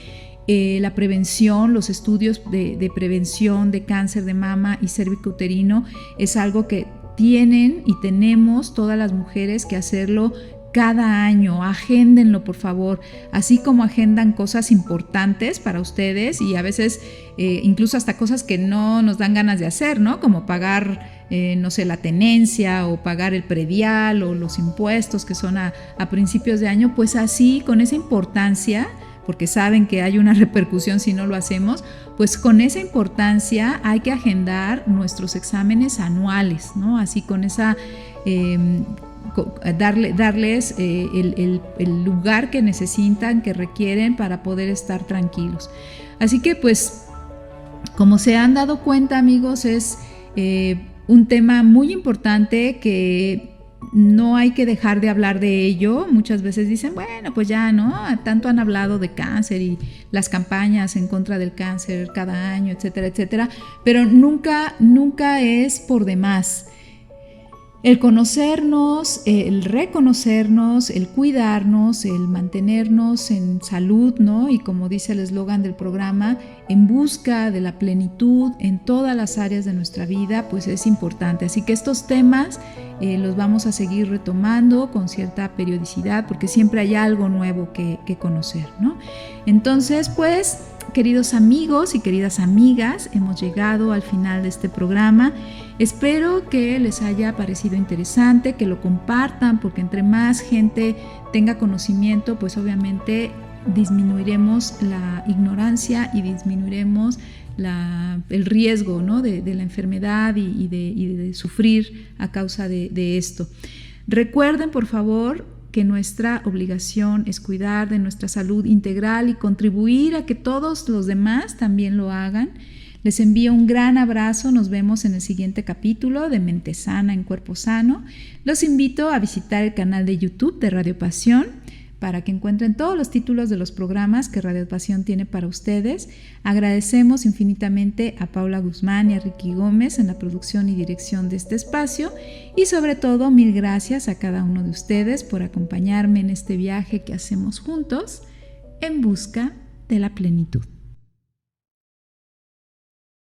La prevención, los estudios de prevención de cáncer de mama y cervicouterino es algo que tienen y tenemos todas las mujeres que hacerlo cada año. Agéndenlo, por favor, así como agendan cosas importantes para ustedes y a veces incluso hasta cosas que no nos dan ganas de hacer, ¿no? Como pagar, no sé, la tenencia o pagar el predial o los impuestos que son a principios de año, pues así, con esa importancia, porque saben que hay una repercusión si no lo hacemos, pues con esa importancia hay que agendar nuestros exámenes anuales, ¿no? Así con esa, darles el lugar que necesitan, que requieren para poder estar tranquilos. Así que pues, como se han dado cuenta, amigos, es un tema muy importante que no hay que dejar de hablar de ello. Muchas veces dicen, bueno, pues ya, ¿no? Tanto han hablado de cáncer y las campañas en contra del cáncer cada año, etcétera, etcétera, pero nunca es por demás. El conocernos, el reconocernos, el cuidarnos, el mantenernos en salud, ¿no? Y como dice el eslogan del programa, en busca de la plenitud en todas las áreas de nuestra vida, pues es importante. Así que estos temas los vamos a seguir retomando con cierta periodicidad porque siempre hay algo nuevo que conocer, ¿no? Entonces, pues, queridos amigos y queridas amigas, hemos llegado al final de este programa. Espero que les haya parecido interesante, que lo compartan, porque entre más gente tenga conocimiento, pues obviamente disminuiremos la ignorancia y disminuiremos el riesgo, ¿no? de la enfermedad y de sufrir a causa de esto. Recuerden, por favor, que nuestra obligación es cuidar de nuestra salud integral y contribuir a que todos los demás también lo hagan. Les envío un gran abrazo, nos vemos en el siguiente capítulo de Mente Sana en Cuerpo Sano. Los invito a visitar el canal de YouTube de Radio Pasión para que encuentren todos los títulos de los programas que Radio Pasión tiene para ustedes. Agradecemos infinitamente a Paula Guzmán y a Ricky Gómez en la producción y dirección de este espacio y sobre todo mil gracias a cada uno de ustedes por acompañarme en este viaje que hacemos juntos en busca de la plenitud.